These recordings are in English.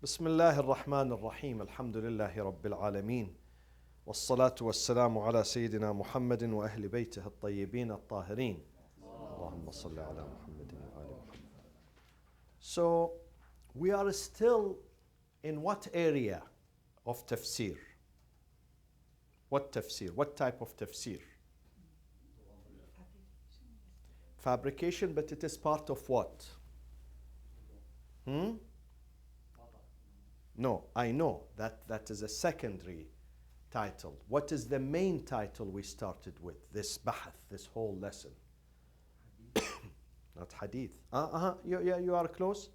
بسم الله الرحمن الرحيم الحمد لله رب العالمين والصلاة والسلام على سيدنا محمد وأهل بيته الطيبين الطاهرين اللهم صل على محمد وآل محمد. So we are still in what area of tafsir? What tafsir? What type of tafsir? Fabrication, but it is part of what? No, I know that is a secondary title. What is the main title we started with? This bahath, this whole lesson. Not hadith. You are close.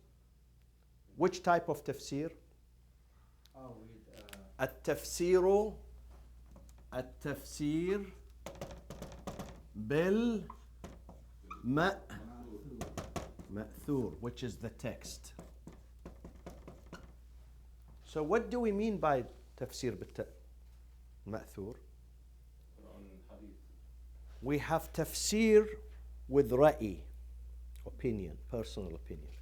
Which type of tafsir? التفسير بالمأثور, which is the text. So what do we mean by tafsir بالمأثور? We have tafsir with ra'i, opinion, personal opinion.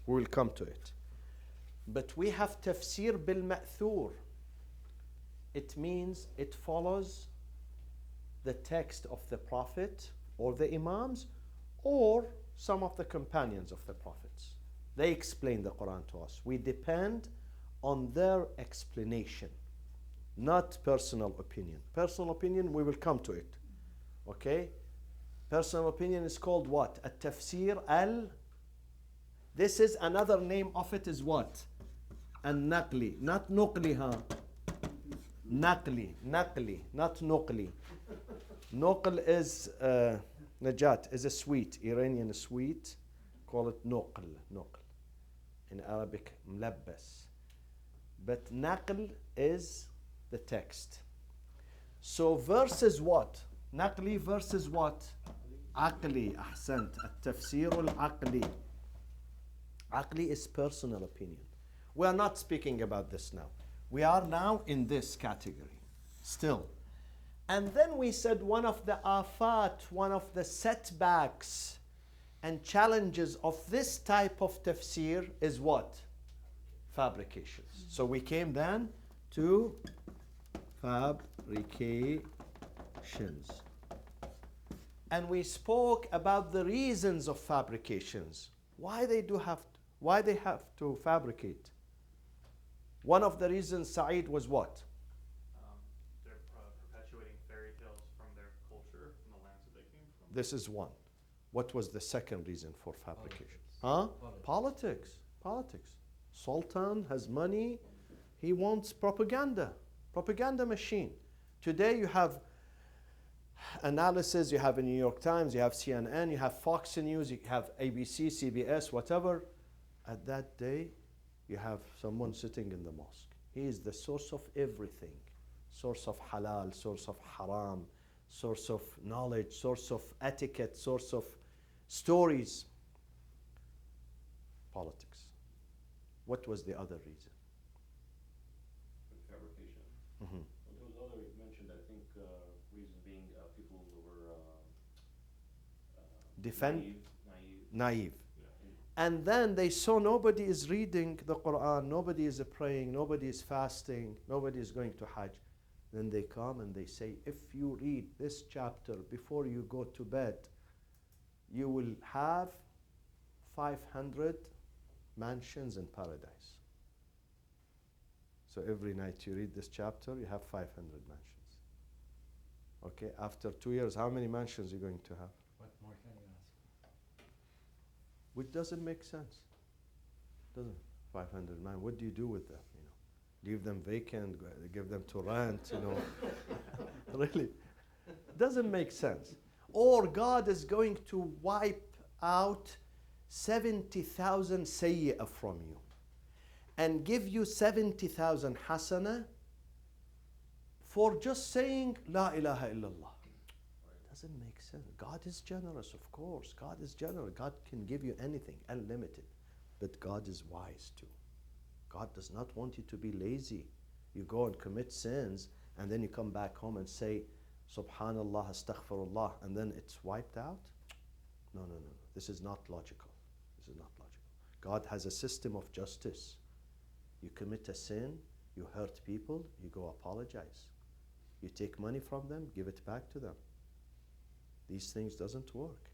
We will come to it. But we have tafsir بالمأثور. It means it follows the text of the Prophet or the Imams or some of the companions of the Prophets. They explain the Quran to us. We depend on their explanation, not personal opinion. Personal opinion, we will come to it. Okay? Personal opinion is called what? At-tafsir al. This is another name of it is what? An-naqli. Not nuqli, huh? Naqli, not nuqli. Nuql is najat, is a sweet, Iranian sweet. Call it nuql. In Arabic, mlabbas. But naql is the text. So versus what? Naqli versus what? Aqli. Ahsant. At-tafsir al-aqli. Aqli is personal opinion. We are not speaking about this now. We are now in this category still. And then we said one of the afat, one of the setbacks and challenges of this type of tafsir is what? Fabrications. So we came then to fabrications. And we spoke about the reasons of fabrications. Why they have to fabricate. One of the reasons, Saeed, was what? They're perpetuating fairy tales from their culture, from the lands that they came from. This is one. What was the second reason for fabrication? Politics. Sultan has money. He wants propaganda machine. Today you have analysis, you have a New York Times, you have CNN, you have Fox News, you have ABC, CBS, whatever. At that day, you have someone sitting in the mosque. He is the source of everything. Source of halal, source of haram, source of knowledge, source of etiquette, source of stories. Politics. What was the other reason? Fabrication. Mm-hmm. Well, there was other mentioned, I think, reasons being people who were naive. And then they saw nobody is reading the Quran, nobody is praying, nobody is fasting, nobody is going to Hajj. Then they come and they say, if you read this chapter before you go to bed, you will have 500 mansions in paradise. So every night you read this chapter, you have 500 mansions. Okay, after 2 years, how many mansions are you going to have? What more can you ask? Which doesn't make sense. Doesn't 500 man. What do you do with them? Leave them vacant, give them to rent, Really. Doesn't make sense. Or God is going to wipe out 70,000 sayyi'ah from you and give you 70,000 hasana for just saying La ilaha illallah. Doesn't make sense. God is generous, of course. God is generous. God can give you anything, unlimited. But God is wise too. God does not want you to be lazy. You go and commit sins, and then you come back home and say, Subhanallah, astaghfirullah, and then it's wiped out? No. This is not logical. God has a system of justice. You commit a sin, you hurt people, you go apologize. You take money from them, give it back to them. These things doesn't work.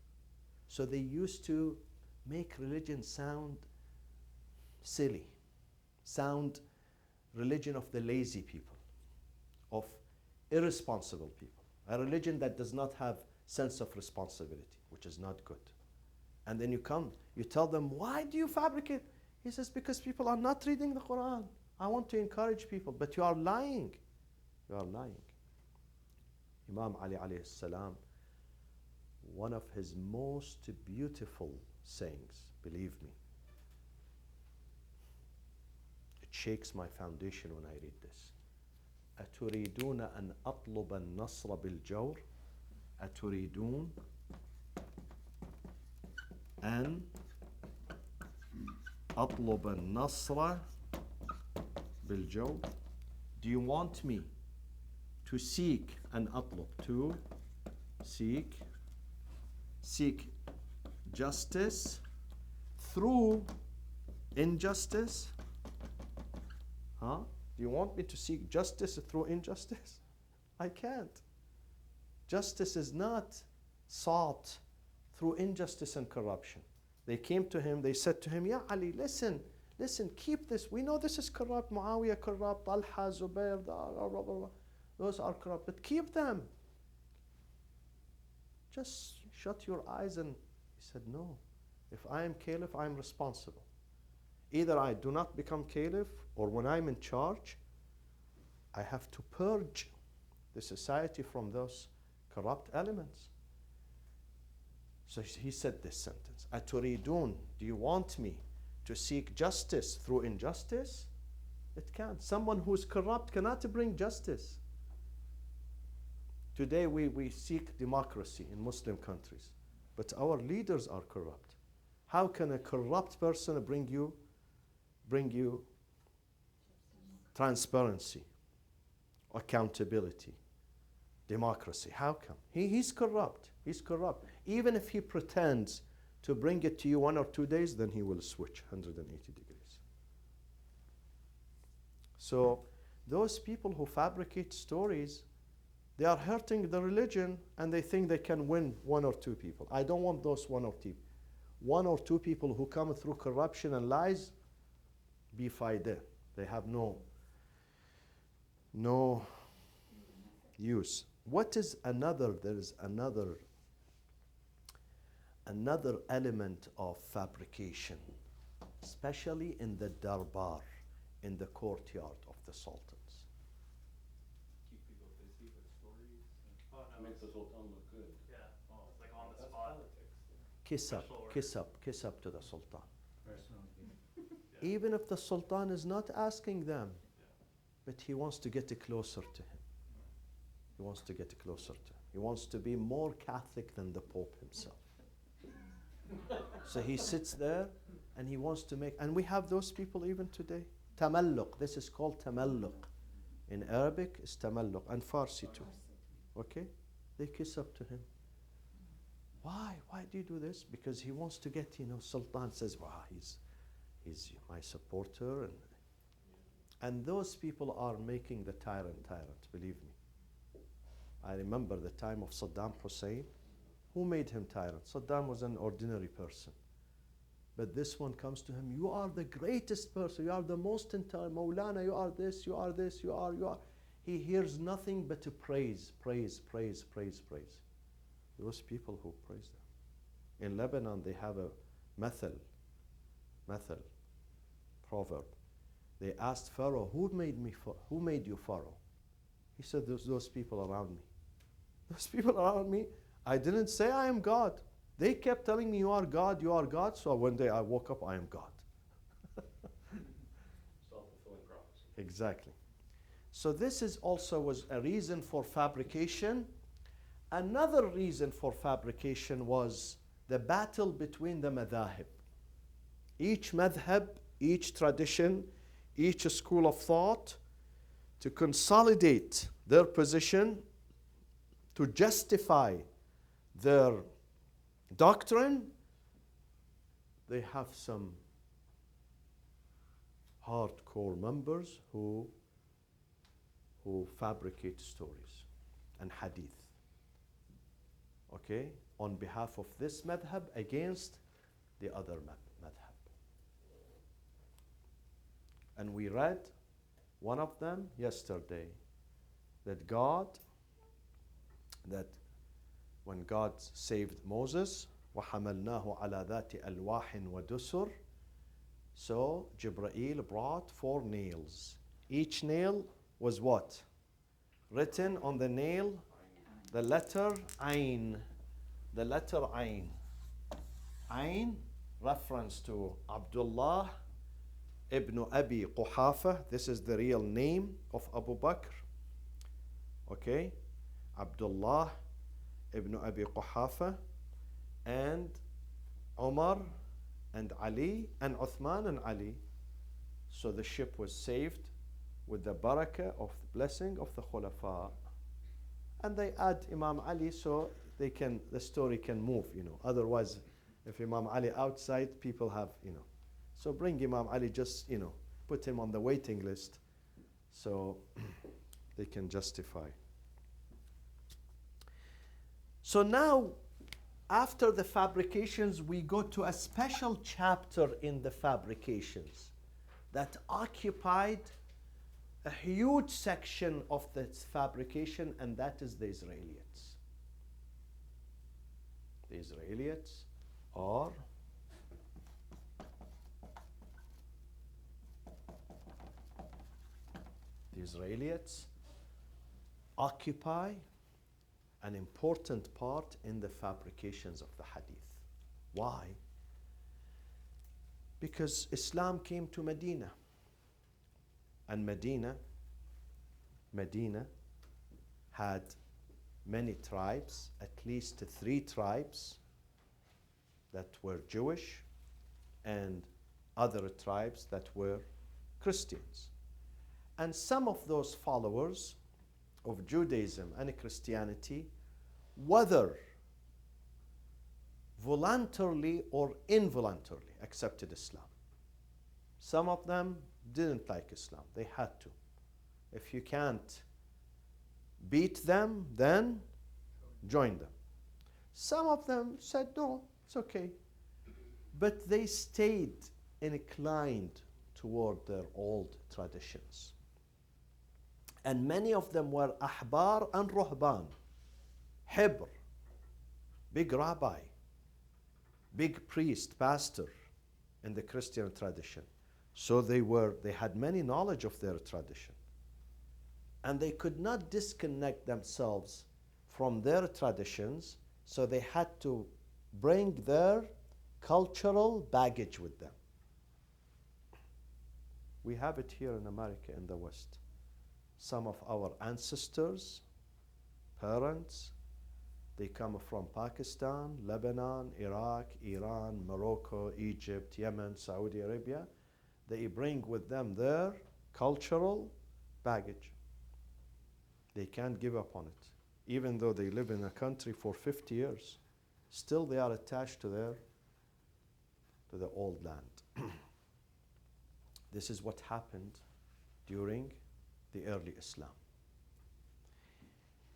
So they used to make religion sound silly, sound religion of the lazy people, of irresponsible people. A religion that does not have sense of responsibility, which is not good. And then you come, you tell them, why do you fabricate? He says, because people are not reading the Quran. I want to encourage people, but you are lying. You are lying. Imam Ali alayhi salam, one of his most beautiful sayings, believe me, it shakes my foundation when I read this. أتريدون أن أطلب النصر بالجور أتريدون أن أطلب النصر بالجور. Do you want me to seek an أطلب, to seek justice through injustice? Huh? Do you want me to seek justice through injustice? I can't. Justice is not sought through injustice and corruption. They came to him, they said to him, Ya Ali, listen, keep this. We know this is corrupt, Muawiyah corrupt, Talha, Zubair, those are corrupt, but keep them. Just shut your eyes. And he said, no, if I am caliph, I am responsible. Either I do not become caliph, or when I'm in charge, I have to purge the society from those corrupt elements. So he said this sentence, Aturidun, do you want me to seek justice through injustice? It can't. Someone who is corrupt cannot bring justice. Today we seek democracy in Muslim countries, but our leaders are corrupt. How can a corrupt person bring you transparency, accountability, democracy? How come? He's corrupt. He's corrupt. Even if he pretends to bring it to you 1 or 2 days, then he will switch 180 degrees. So those people who fabricate stories, they are hurting the religion, and they think they can win 1 or 2 people. I don't want those 1 or 2 people who come through corruption and lies. Be fayda. They have no use. What is another? There is another element of fabrication, especially in the darbar, in the courtyard of the sultans. Keep people busy with stories. Oh, no, Make the sultan look good. yeah, it's like on the That's spot. politics. Kiss up to the sultan. Personal. Even if the sultan is not asking them, Yeah. but he wants to get closer to him. He wants to get closer to him. He wants to be more Catholic than the Pope himself. So he sits there and he wants to make, and we have those people even today. Tamalluq, this is called tamalluq. In Arabic, it's tamalluq, and Farsi too. Okay? They kiss up to him. Why? Why do you do this? Because he wants to get, Sultan says, wow, he's my supporter. And those people are making the tyrant, believe me. I remember the time of Saddam Hussein. Who made him tyrant? Saddam was an ordinary person. But this one comes to him, you are the greatest person, you are the most intelligent, Maulana, you are this, you are this, you are. He hears nothing but to praise. Those people who praise them. In Lebanon, they have a methel, proverb. They asked Pharaoh, who made you Pharaoh? He said, those people around me. Those people around me, I didn't say I am God. They kept telling me, you are God, so one day I woke up, I am God. Self-fulfilling prophecy. Exactly. So this is also was a reason for fabrication. Another reason for fabrication was the battle between the madhahib. Each madhab, each tradition, each school of thought, to consolidate their position, to justify their doctrine, they have some hardcore members who fabricate stories and hadith. Okay? On behalf of this madhab against the other madhab. And we read one of them yesterday, that when God saved Moses, وَحَمَلْنَاهُ عَلَى ذَاتِ أَلْوَاحٍ وَدُسُرٍ, so Jibreel brought 4 nails. Each nail was what? Written on the nail, the letter Ain. The letter Ain. Ain, reference to Abdullah ibn Abi Quhafa. This is the real name of Abu Bakr. Okay? Abdullah ibn Abi Quhafa, and Umar and Ali and Uthman and Ali. So the ship was saved with the barakah of the blessing of the Khulafa. And they add Imam Ali so the story can move, Otherwise, if Imam Ali outside, people have, So bring Imam Ali, just, put him on the waiting list so they can justify. So now, after the fabrications, we go to a special chapter in the fabrications that occupied a huge section of this fabrication, and that is the Israelites. The Israelites are occupy an important part in the fabrications of the hadith. Why? Because Islam came to Medina. And Medina had many tribes, at least 3 tribes that were Jewish and other tribes that were Christians. And some of those followers of Judaism and Christianity, whether voluntarily or involuntarily, accepted Islam. Some of them didn't like Islam. They had to. If you can't beat them, then join them. Some of them said, no, it's okay. But they stayed inclined toward their old traditions. And many of them were ahbar and ruhban, hibr, big rabbi, big priest, pastor in the Christian tradition. So they had many knowledge of their tradition. And they could not disconnect themselves from their traditions, so they had to bring their cultural baggage with them. We have it here in America, in the West. Some of our ancestors, parents, they come from Pakistan, Lebanon, Iraq, Iran, Morocco, Egypt, Yemen, Saudi Arabia. They bring with them their cultural baggage. They can't give up on it. Even though they live in a country for 50 years, still they are attached to the old land. This is what happened during the early Islam.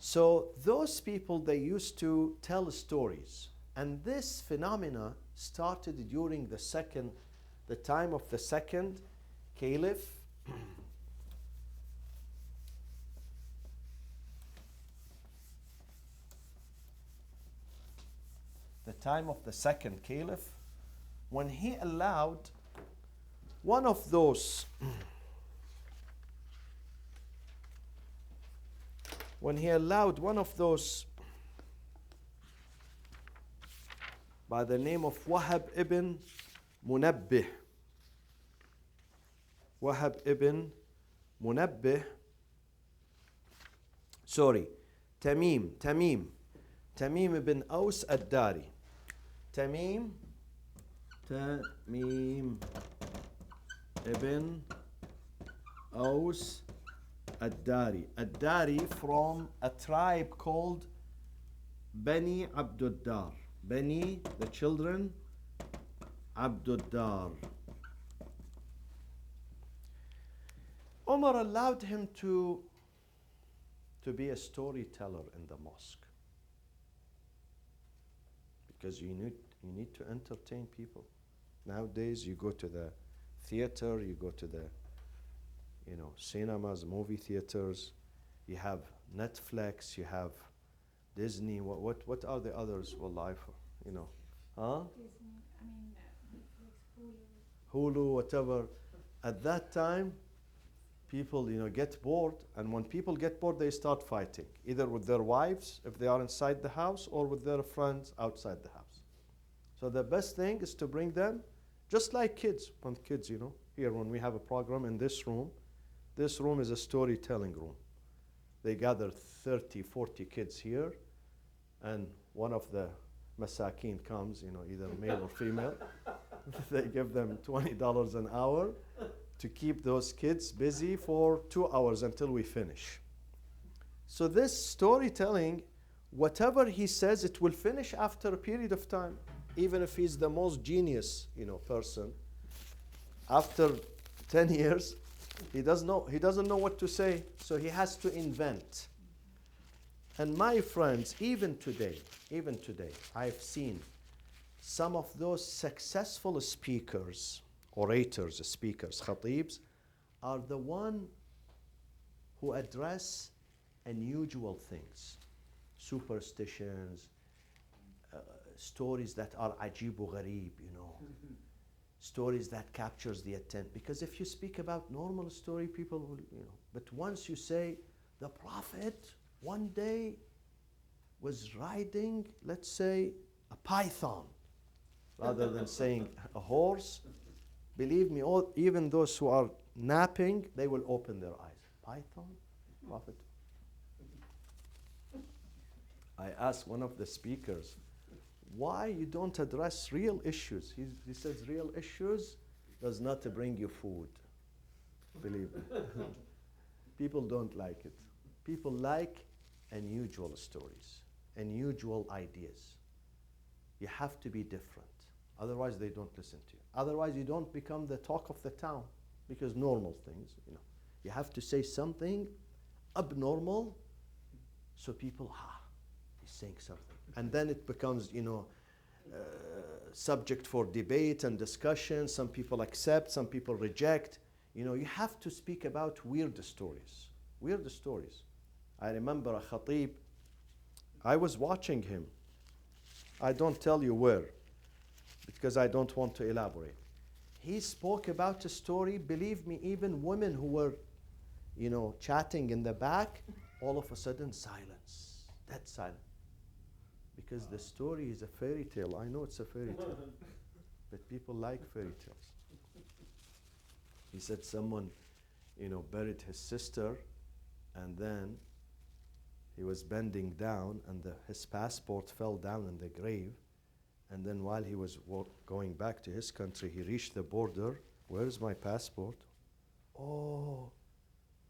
So those people, they used to tell stories. And this phenomena started during the time of the second caliph. The time of the second caliph, when he allowed one of those by the name of Wahab ibn Munabbih. Tamim ibn Aus ad-Dari. Tamim ibn Aus ad-Dari. Ad-Dari from a tribe called Bani Abduddar. Bani, the children, Abduddar. Umar allowed him to be a storyteller in the mosque. Because you need to entertain people. Nowadays, you go to the theater, you go to the, cinemas, movie theaters, you have Netflix, you have Disney. What are the others? Wallahi, huh? Disney, Netflix, Hulu, whatever. At that time, people, get bored, and when people get bored, they start fighting, either with their wives if they are inside the house, or with their friends outside the house. So the best thing is to bring them, just like kids. When kids, here when we have a program in this room is a storytelling room. They gather 30, 40 kids here, and one of the masakin comes, either male or female. They give them $20 an hour to keep those kids busy for 2 hours until we finish. So this storytelling, whatever he says, it will finish after a period of time. Even if he's the most genius, person, after 10 years, he doesn't know what to say, so he has to invent. And my friends, even today, I've seen some of those successful speakers, orators, khatibs, are the one who address unusual things, superstitions, stories that are ajib wa gharib, stories that captures the attention. Because if you speak about normal story, people will, but once you say, the Prophet one day was riding, let's say, a python, rather than saying a horse, believe me, even those who are napping, they will open their eyes. Python? Prophet? I asked one of the speakers, why you don't address real issues? He says, real issues does not bring you food. Believe me. People don't like it. People like unusual stories, unusual ideas. You have to be different. Otherwise, they don't listen to you. Otherwise, you don't become the talk of the town, because normal things, You have to say something abnormal, so people, he's saying something. And then it becomes, subject for debate and discussion. Some people accept, some people reject. You have to speak about weird stories. Weird stories. I remember a khatib, I was watching him. I don't tell you where, because I don't want to elaborate. He spoke about a story, believe me, even women who were, chatting in the back, all of a sudden silence, dead silence. Because the story is a fairy tale. I know it's a fairy tale, but people like fairy tales. He said someone, buried his sister, and then he was bending down, and his passport fell down in the grave. And then while he was going back to his country, he reached the border. Where's my passport? Oh,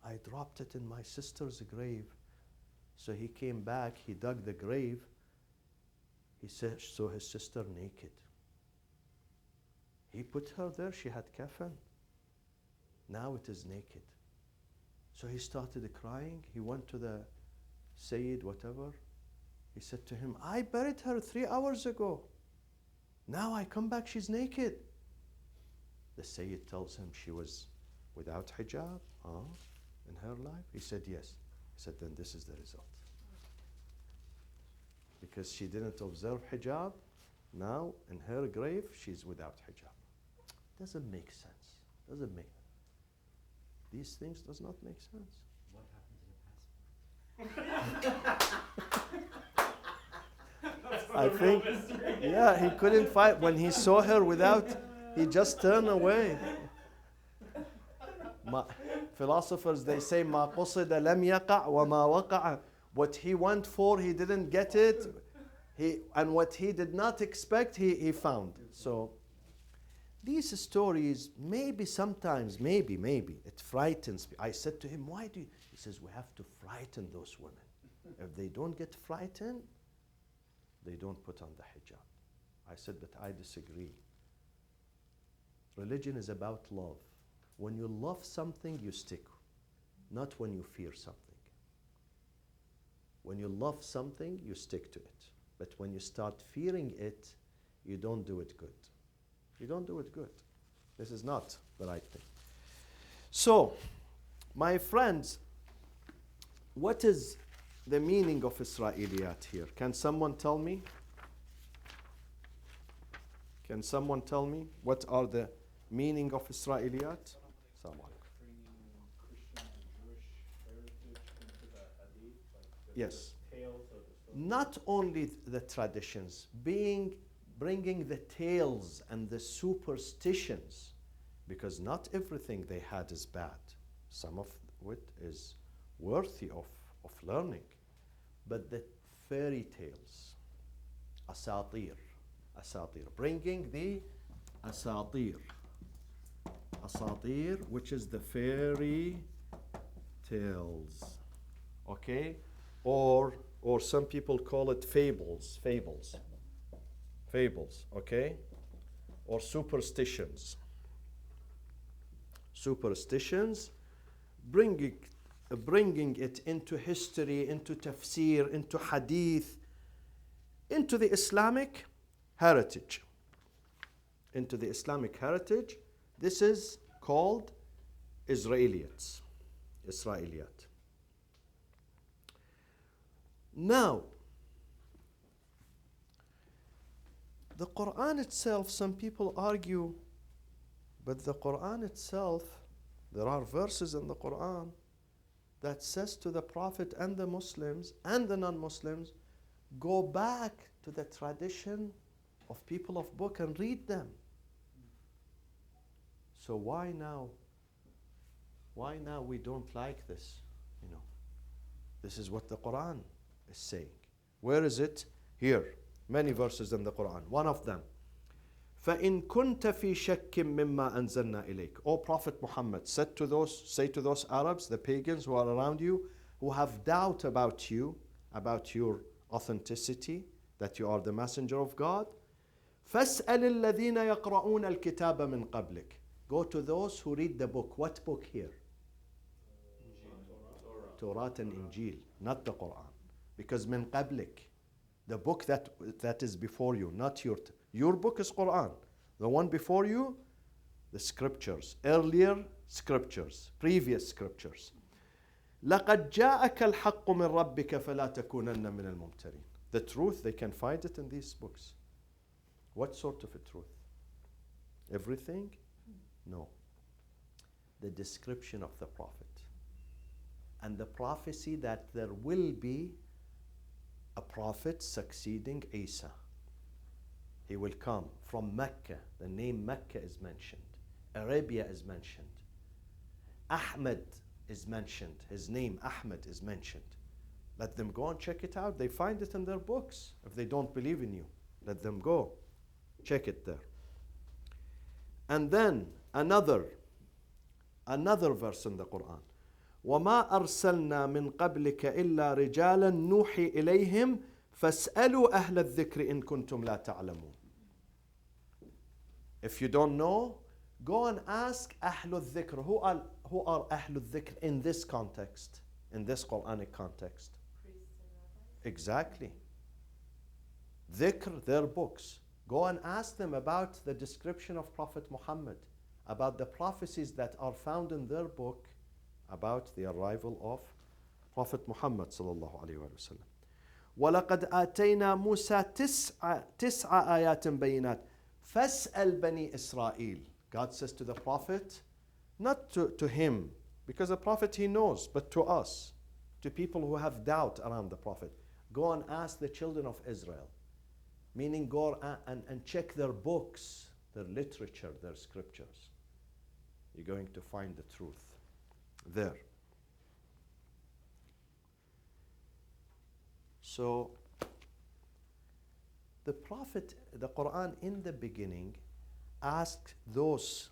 I dropped it in my sister's grave. So he came back, he dug the grave. He saw his sister naked. He put her there, she had kafan. Now it is naked. So he started crying. He went to the Sayyid, whatever. He said to him, I buried her 3 hours ago. Now I come back, she's naked. The Sayyid tells him she was without hijab in her life. He said, yes. He said, then this is the result. Because she didn't observe hijab, now in her grave, she's without hijab. Doesn't make sense. These things does not make sense. What happened to the passport? I think, he couldn't find, when he saw her without, he just turned away. Philosophers, they say, مَا قُصِدَ لَمْ يَقَعْ وَمَا وَقَعَ. What he went for, he didn't get it. And what he did not expect, he found. So these stories, maybe sometimes, maybe, it frightens me. I said to him, why do you? He says, we have to frighten those women. If they don't get frightened, they don't put on the hijab. I said, but I disagree. Religion is about love. When you love something, you stick not when you fear something. When you love something, you stick to it. But when you start fearing it, you don't do it good. You don't do it good. This is not the right thing. So, my friends, what is the meaning of Israeliyat here? Can someone tell me? Can someone tell me what are the meaning of Israeliyat? Someone. Bringing Christian and Jewish heritage into the hadith, like Yes. the tales or the stories. Not only the traditions, bringing the tales and the superstitions, because not everything they had is bad. Some of it is worthy of learning. But the fairy tales, asatir, bringing the asatir, which is the fairy tales, okay? Or some people call it fables, okay? Or superstitions, bringing it into history, into tafsir, into hadith, into the Islamic heritage. This is called Israeliyat. Now, the Quran itself, some people argue, but the Quran itself, there are verses in the Quran that says to the Prophet and the Muslims and the non-Muslims, go back to the tradition of people of book and read them. So why now we don't like this? You know, this is what the Quran is saying. Where is it? Here, many verses in the Quran. One of them, فَإِن كُنْتَ فِي شَكٍّ مِّمَّا أَنزَلْنَا إِلَيْكَ. O Prophet Muhammad, say to those Arabs, the pagans who are around you, who have doubt about you, about your authenticity, that you are the messenger of God, فَاسْأَلِ الَّذِينَ يَقْرَؤُونَ الْكِتَابَ مِنْ قَبْلِكَ. Go to those who read the book. What book here? Torah and Injil, not the Quran. Because min qablik, the book that is before you, not your book is Quran. The one before you, the scriptures, earlier scriptures, previous scriptures. لَقَدْ جَاءَكَ الْحَقُّ مِنْ رَبِّكَ فَلَا تَكُونَنَّ مِنَ الْمُمْتَرِينَ. The truth, they can find it in these books. What sort of a truth? Everything? No. The description of the Prophet and the prophecy that there will be a prophet succeeding Isa. He will come from Mecca. The name Mecca is mentioned. Arabia is mentioned. Ahmed is mentioned. His name Ahmed is mentioned. Let them go and check it out. They find it in their books. If they don't believe in you, let them go. Check it there. And then another verse in the Quran. وَمَا أَرْسَلْنَا مِنْ قَبْلِكَ إِلَّا رِجَالًا نُوحِي إِلَيْهِمْ فَاسْأَلُوا أَهْلَ الذِّكْرِ إِن كُنتُمْ لَا تَعْلَمُونَ. If you don't know, go and ask أهل الذكر. Who are أهل الذكر in this context, in this Quranic context? Exactly. Dhikr, their books. Go and ask them about the description of Prophet Muhammad, about the prophecies that are found in their book about the arrival of Prophet Muhammad sallallahu alaihi wasallam. وَلَقَدْ آتَيْنَا مُوسَى تِسْعَ آيَاتٍ بَيِّنَاتٍ فَاسْأَلْ بَنِي إِسْرَائِيل. God says to the Prophet, not to him, because the Prophet he knows, but to us, to people who have doubt around the Prophet. Go and ask the children of Israel. Meaning go and check their books, their literature, their scriptures. You're going to find the truth there. So, the Prophet, the Quran in the beginning asked those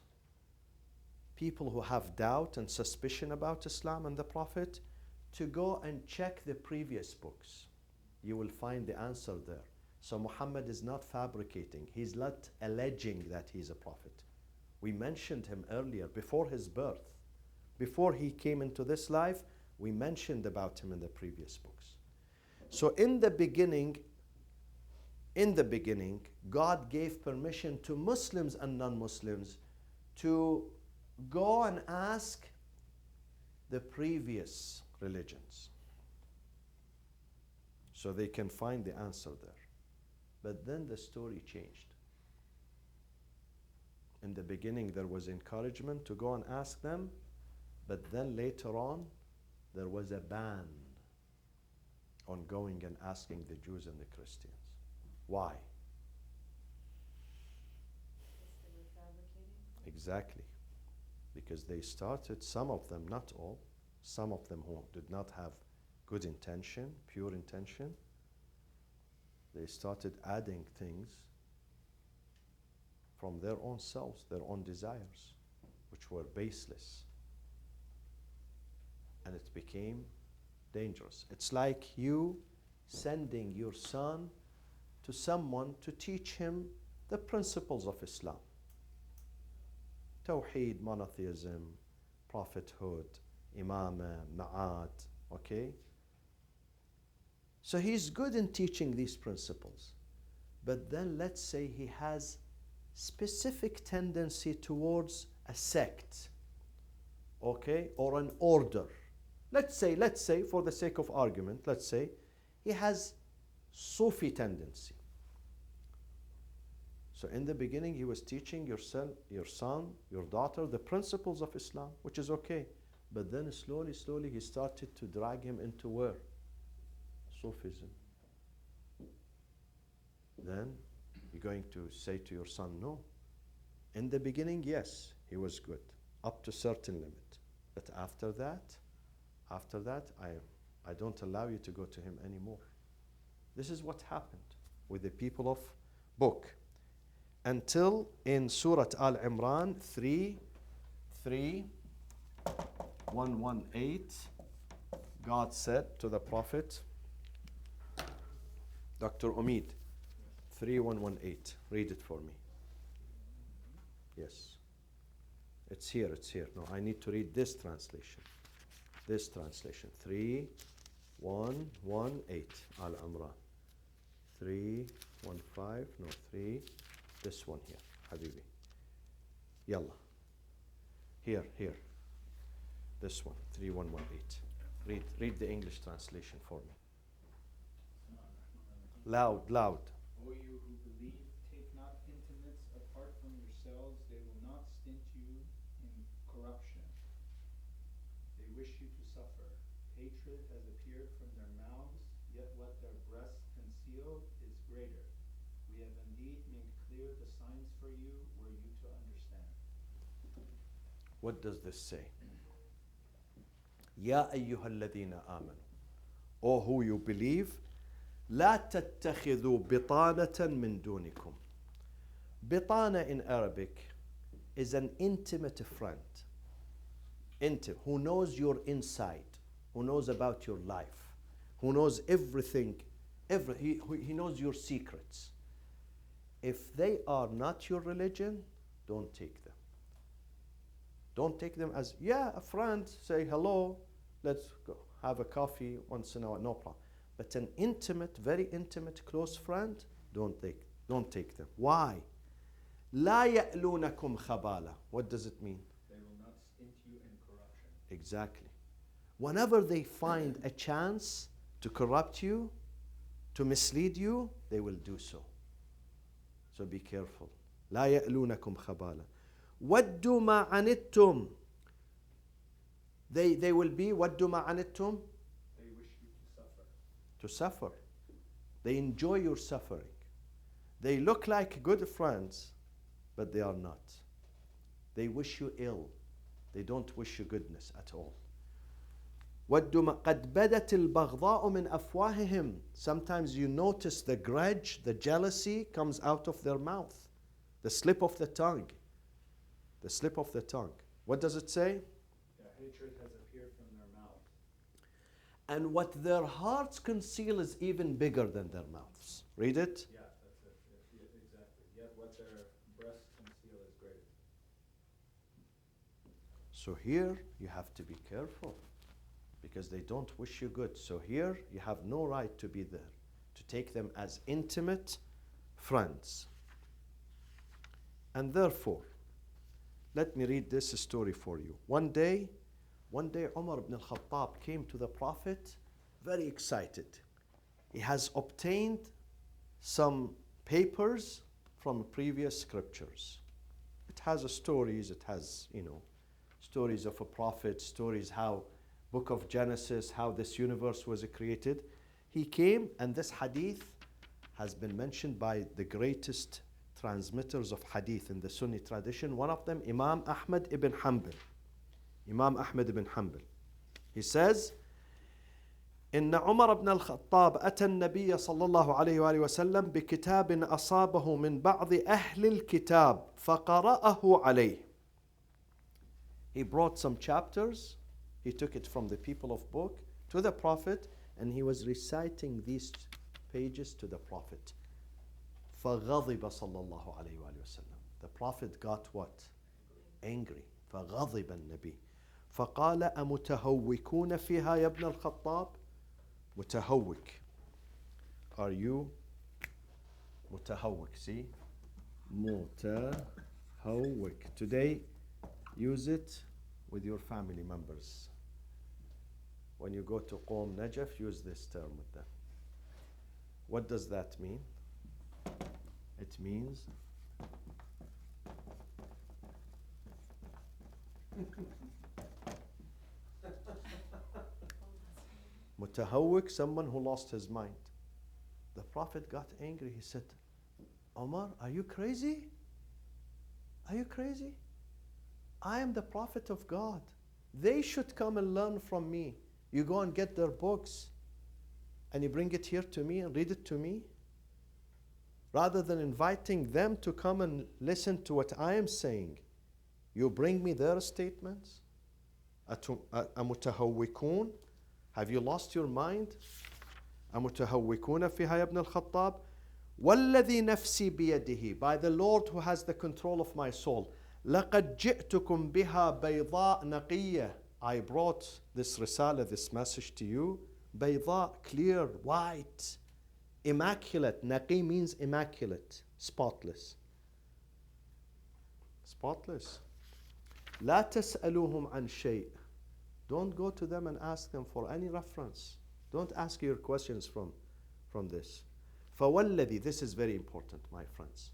people who have doubt and suspicion about Islam and the Prophet to go and check the previous books. You will find the answer there. So Muhammad is not fabricating. He's not alleging that he's a prophet. We mentioned him earlier, before his birth. before he came into this life. We mentioned about him in the previous books. So in the beginning, God gave permission to Muslims and non-Muslims to go and ask the previous religions, so they can find the answer there. But then the story changed. In the beginning, there was encouragement to go and ask them, but then later on, there was a ban on going and asking the Jews and the Christians. Why? Because they were fabricating. Exactly. Because they started, some of them, not all, some of them who did not have good intention, pure intention, they started adding things from their own selves, their own desires, which were baseless. And it became dangerous. It's like you sending your son to someone to teach him the principles of Islam. Tawheed, monotheism, prophethood, imamah, ma'at, okay? So he's good in teaching these principles. But then let's say he has specific tendency towards a sect, okay, or an order. Let's say, for the sake of argument, let's say he has Sufi tendency. So in the beginning, he was teaching your son, your daughter, the principles of Islam, which is okay. But then slowly, he started to drag him into where? Sufism. Then you're going to say to your son, no. In the beginning, yes, he was good, up to a certain limit. But after that, I don't allow you to go to him anymore. This is what happened with the people of book. Until in Surah Al-Imran 118, God said to the Prophet, Dr. Omid, 3118, read it for me. Yes. It's here. No, I need to read this translation. 3118, Al-Imran. 315, no, 3, this one here, Habibi. Yalla. Here. This one, 3118. Read the English translation for me. Loud. O you who believe, take not intimates apart from yourselves. They will not stint you in corruption. They wish you to suffer. Hatred has appeared from their mouths, yet what their breasts conceal is greater. We have indeed made clear the signs for you, were you to understand. What does this say? Ya ayyuhalladhina amanu. O who you believe, لا تتخذوا بطانة من دونكم. Bitana in Arabic is an intimate friend. Who knows your inside, who knows about your life, who knows everything, he knows your secrets. If they are not your religion, don't take them. Don't take them as, a friend, say hello, let's go have a coffee once in a while, no problem. But an intimate, very intimate, close friend, don't take them. Why? لا يألونكم خبالا. What does it mean? They will not stint you in corruption. Exactly. Whenever they find a chance to corrupt you, to mislead you, they will do so. So be careful. لا يألونكم خبالا. وَدُّوا مَا عَنِتُّمْ. They will be وَدُّوا مَا عَنِتُّمْ. They wish you to suffer. To suffer. They enjoy your suffering. They look like good friends, but they are not. They wish you ill. They don't wish you goodness at all. وَدُّوا قَدْ بَدَتِ الْبَغْضَاءُ مِنْ أَفْوَاهِهِمْ. Sometimes you notice the grudge, the jealousy comes out of their mouth. The slip of the tongue. The slip of the tongue. What does it say? Yeah, hatred has appeared from their mouths. And what their hearts conceal is even bigger than their mouths. Read it. Yeah, that's it. Yeah, exactly. Yet what their breasts conceal is greater. So here you have to be careful because they don't wish you good. So here you have no right to be there, to take them as intimate friends. And therefore, let me read this story for you. One day Umar ibn al-Khattab came to the Prophet very excited. He has obtained some papers from previous scriptures. It has stories, it has, stories of a prophet, stories how book of Genesis, how this universe was created. He came, and this hadith has been mentioned by the greatest transmitters of hadith in the Sunni tradition. One of them, Imam Ahmad ibn Hanbal. Imam Ahmad ibn Hanbal. He says, إن عمر بن الخطاب أتى النبي صلى الله عليه وآله وسلم بكتاب أصابه من بعض أهل الكتاب فقرأه عليه. He brought some chapters, he took it from the people of book to the Prophet, and he was reciting these pages to the Prophet. فغضب صلى الله عليه وآله وسلم. The Prophet got what? Angry. فغضب النبي. فقال أمتهوكون فيها يا ابن الخطاب. متهوك. Are you متهوك? See? متهوك. Today, use it with your family members. When you go to Qom Najaf, use this term with them. What does that mean? It means Mutahawwik, someone who lost his mind. The Prophet got angry. He said, Omar, are you crazy? Are you crazy? I am the Prophet of God. They should come and learn from me. You go and get their books and you bring it here to me and read it to me, rather than inviting them to come and listen to what I am saying. You bring me their statements. أمتهوكون? Have you lost your mind? أمتهوكون فيها يا ابن الخطاب؟ والذي نفسي بيده, by the Lord who has the control of my soul. لقد جئتكم بها بيضاء نقية. I brought this risala, this message to you. بيضاء, clear, white, immaculate. Naqi means immaculate, spotless. Spotless. لا تسألوهم عن شيء. Don't go to them and ask them for any reference. Don't ask your questions from this. فوالذي, this is very important, my friends.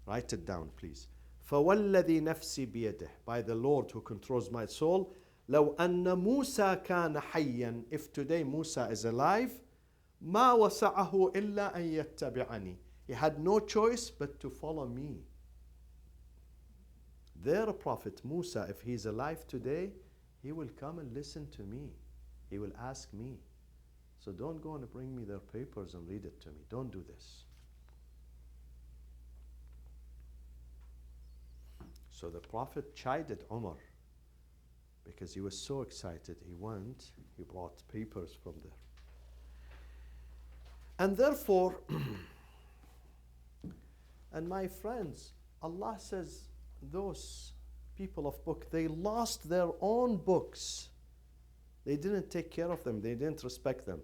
Write it down, please. فوالذي نفسي بيده, by the Lord who controls my soul. لو أن موسى كان حيا, if today Musa is alive, ما وسعه إلا أن يتبعني. He had no choice but to follow me. Their prophet Musa, if he's alive today, he will come and listen to me. He will ask me. So don't go and bring me their papers and read it to me. Don't do this. So the Prophet chided Umar because he was so excited. He went, he brought papers from there. And therefore, and my friends, Allah says those people of book, they lost their own books. They didn't take care of them. They didn't respect them.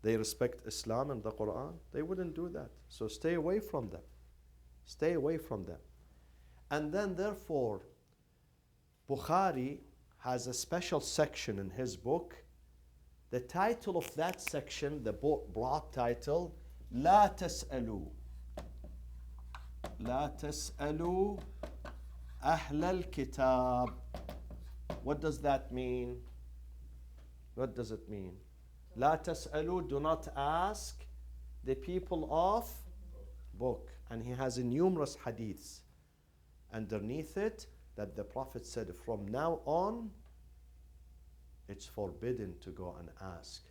They respect Islam and the Quran. They wouldn't do that. So stay away from them. Stay away from them. And then therefore, Bukhari has a special section in his book. The title of that section, the broad title, لا تسألوا. لا تسألوا أهل الكتاب. What does that mean? What does it mean? لا تسألوا, do not ask the people of book. And he has numerous hadiths underneath it that the Prophet said, from now on, it's forbidden to go and ask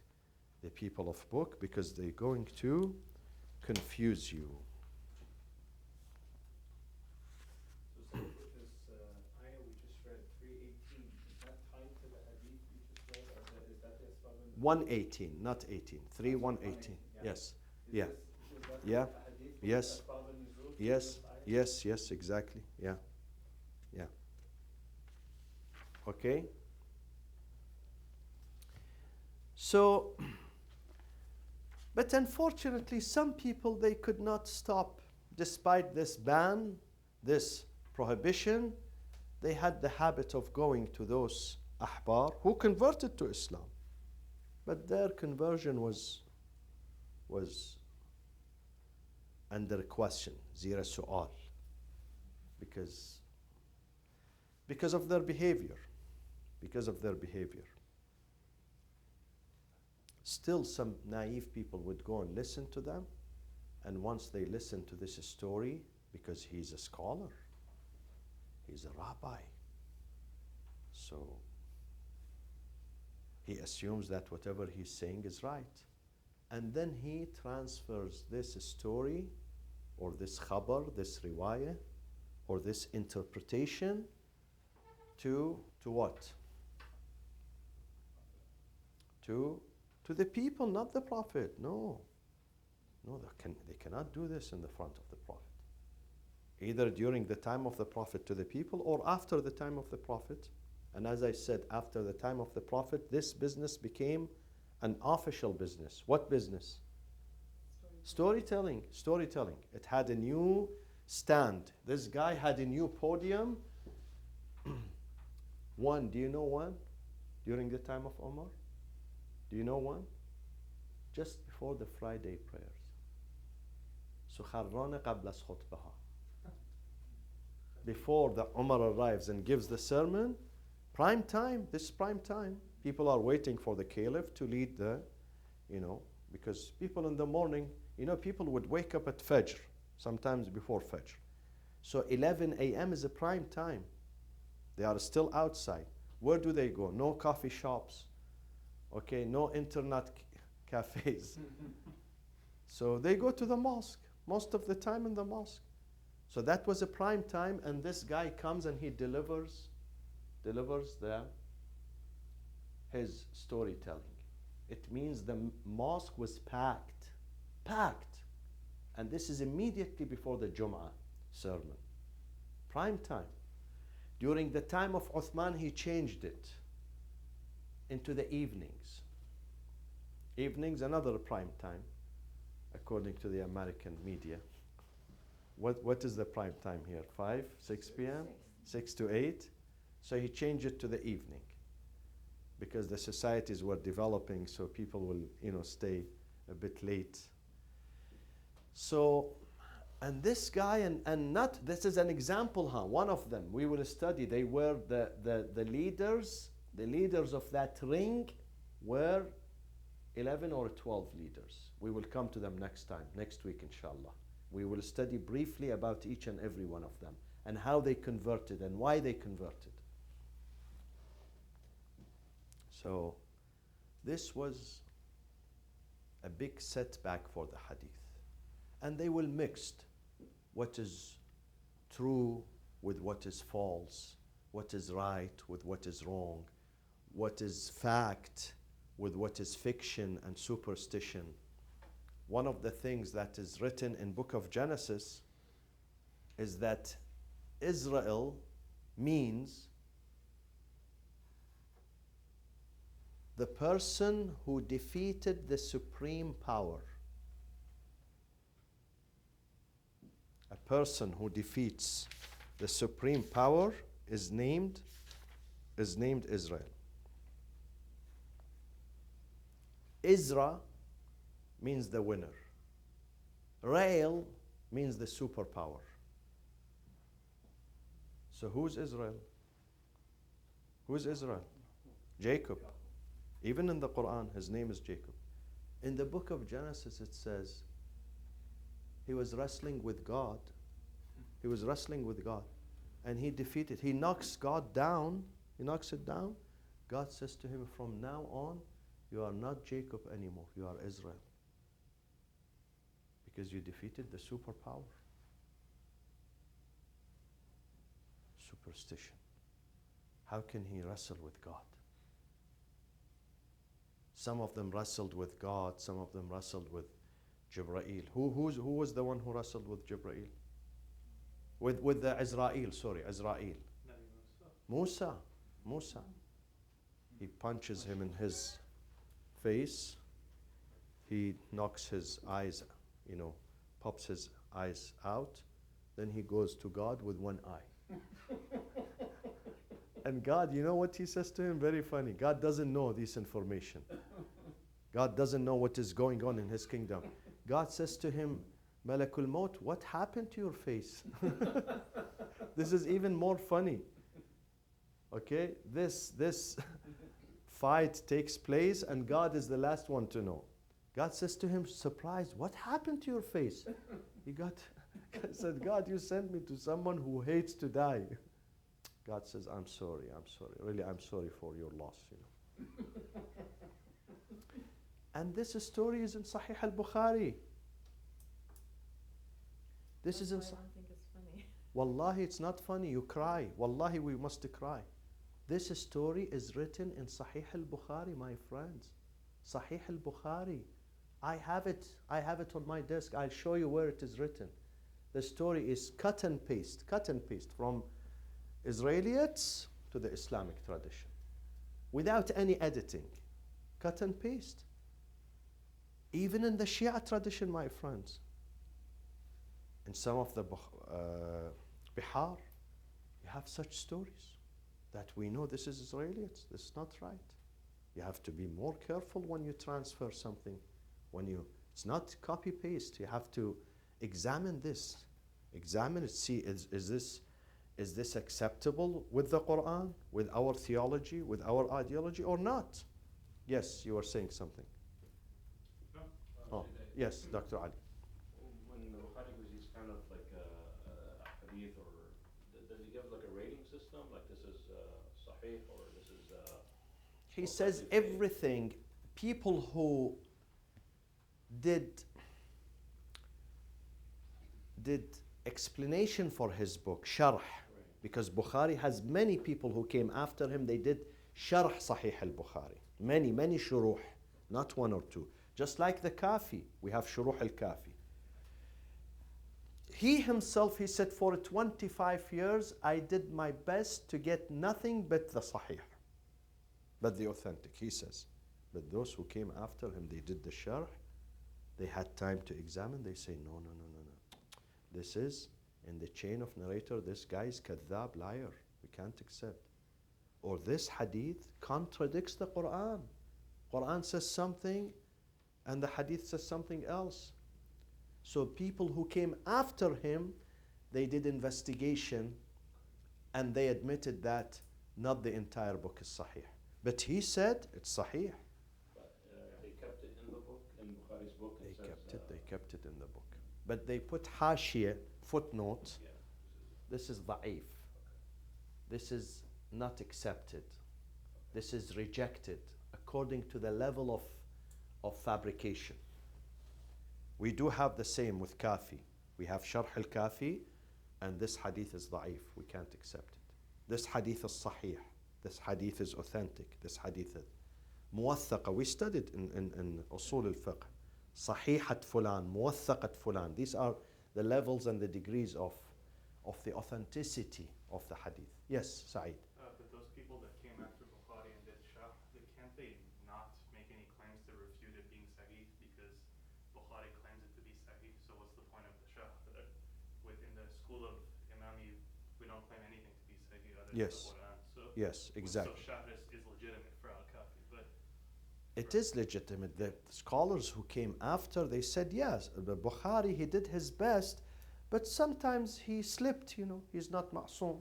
the people of book because they're going to confuse you. So sir, this ayah we just read, 318, is that tied to the hadith we just read, or is that the Asbab al-Nuzul? 118, not 18. 3:118. Yes. Yeah. Yeah. Yes. Yes. Yes. Yes. Exactly. Yeah. Yeah. Okay? So, but unfortunately, some people, they could not stop. Despite this ban, this prohibition, they had the habit of going to those ahbar who converted to Islam. But their conversion was under question, zira su'al, because of their behavior. Because of their behavior. Still, some naive people would go and listen to them, and once they listen to this story, because he's a scholar, he's a rabbi, so he assumes that whatever he's saying is right. And then he transfers this story, or this khabar, this riwayah, or this interpretation to what? To the people, not the Prophet. No, they cannot do this in the front of the Prophet. Either during the time of the Prophet to the people, or after the time of the Prophet. And as I said, after the time of the Prophet, this business became an official business. What business? Storytelling. It had a new stand. This guy had a new podium. One, do you know one? During the time of Omar? Do you know one? Just before the Friday prayers. سخران قبل از خطبها. Before the Umar arrives and gives the sermon, prime time, this is prime time. People are waiting for the caliph to lead the, because people in the morning, people would wake up at Fajr, sometimes before Fajr. So 11 a.m. is a prime time. They are still outside. Where do they go? No coffee shops. Okay, no internet cafes. So they go to the mosque, most of the time in the mosque. So that was a prime time, and this guy comes and he delivers his storytelling. It means the mosque was packed. And this is immediately before the Jum'ah sermon. Prime time. During the time of Uthman, he changed it into the evenings. Evenings, another prime time, according to the American media. What is the prime time here? 5, 6 p.m.? 6 to 8? So he changed it to the evening, because the societies were developing, so people will, stay a bit late. So, and this guy, and not, this is an example, one of them, we will study, they were the leaders of that ring were 11 or 12 leaders. We will come to them next week, inshallah. We will study briefly about each and every one of them, and how they converted and why they converted. So, this was a big setback for the hadith. And they will mix what is true with what is false, what is right with what is wrong, what is fact with what is fiction and superstition. One of the things that is written in book of Genesis is that Israel means the person who defeated the supreme power. A person who defeats the supreme power is named Israel. Isra means the winner. Rael means the superpower. So who's Israel? Who's Israel? Jacob. Even in the Quran, his name is Jacob. In the book of Genesis, it says he was wrestling with God. He was wrestling with God. And he defeated. He knocks God down. He knocks it down. God says to him, from now on, you are not Jacob anymore. You are Israel. Because you defeated the superpower. Superstition. How can he wrestle with God? Some of them wrestled with God. Some of them wrestled with Jibreel. Who was the one who wrestled with Jibreel? With the Azrael. Musa. Musa. He punches him in his face. He knocks his eyes, pops his eyes out. Then he goes to God with one eye. And God, you know what he says to him? Very funny. God doesn't know this information. God doesn't know what is going on in his kingdom. God says to him, Malakul Maut, what happened to your face? This is even more funny. Okay, this fight takes place and God is the last one to know. God says to him, surprised, what happened to your face? He said, God, you sent me to someone who hates to die. God says, I'm sorry. Really, I'm sorry for your loss, And this story is in Sahih al-Bukhari. This is in I don't think it's funny. Wallahi, it's not funny. You cry. Wallahi, we must cry. This story is written in Sahih al-Bukhari, my friends. Sahih al-Bukhari. I have it on my desk. I'll show you where it is written. The story is cut and paste from Israelites to the Islamic tradition. Without any editing. Cut and paste. Even in the Shia tradition, my friends. In some of the Bihar, you have such stories that we know this is Israelites. This is not right. You have to be more careful when you transfer something. It's not copy paste. You have to examine this. Examine it. See, is this acceptable with the Quran, with our theology, with our ideology, or not? Yes, you were saying something. No. Oh, yes, Dr. Ali. When the Bukhari gives these kind of like a hadith, or does he give like a rating system? Like this is sahih, or this is. He says everything. People who did explanation for his book, sharh, because Bukhari has many people who came after him. They did sharh Sahih al-Bukhari. Many shuruh, not one or two. Just like the Kafi, we have shuruh al-Kafi. He himself, he said, for 25 years, I did my best to get nothing but the Sahih, but the authentic, he says. But those who came after him, they did the sharh. They had time to examine. They say, no. This is in the chain of narrator. This guy is kadhab, liar. We can't accept. Or this hadith contradicts the Quran. Quran says something and the hadith says something else. So people who came after him, they did investigation and they admitted that not the entire book is sahih. But he said it's sahih. But they kept it in the book, in Bukhari's book. They kept it in the book. But they put hashiyah, footnote. Yeah, This is da'if. This is not accepted. This is rejected according to the level of fabrication. We do have the same with Kafi. We have Sharh al-Kafi, and this hadith is da'if. We can't accept it. This hadith is sahih. This hadith is authentic. This hadith is muwathaqa. We studied in usul al-fiqh. Sahihat fulan, muwathaqat fulan. These are the levels and the degrees of the authenticity of the hadith. Yes, Saeed. But those people that came after Bukhari and did Shah, can't they not make any claims to refute it being Sahih, because Bukhari claims it to be Sahih? So what's the point of the Shah? Within the school of Imami, we don't claim anything to be Sahih other than Yes. the Quran. So Yes, exactly. So Shah is legitimate for Al-Kafi, but It is legitimate. The scholars who came after, they said, yes, the Bukhari, he did his best, but sometimes he slipped, he's not ma'soom.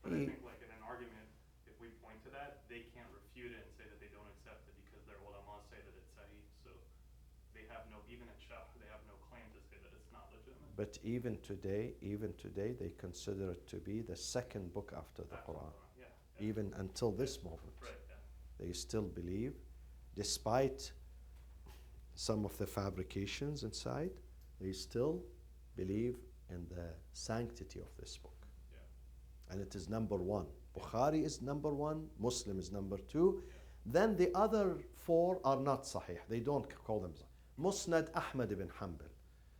But I think like in an argument, if we point to that, they can't refute it and say that they don't accept it because their ulama say that it's Sahih. So they have no, even in Shah, they have no claim to say that it's not legitimate. But even today, they consider it to be the second book after the Quran. Yeah. Even until this moment. Right, yeah. They still believe, despite some of the fabrications inside, they still believe in the sanctity of this book. Yeah. And it is number one. Bukhari is number one, Muslim is number two. Then the other four are not sahih. They don't call them sahih. Musnad Ahmad ibn Hanbal,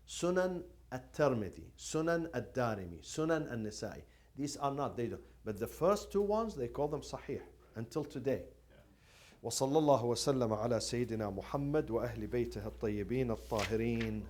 Sunan at-Tirmidhi, Sunan at-Darimi, Sunan al-Nisa'i. These are not, they don't. But the first two ones, they call them sahih until today. وصلى الله وسلم على سيدنا محمد وأهل بيته الطيبين الطاهرين.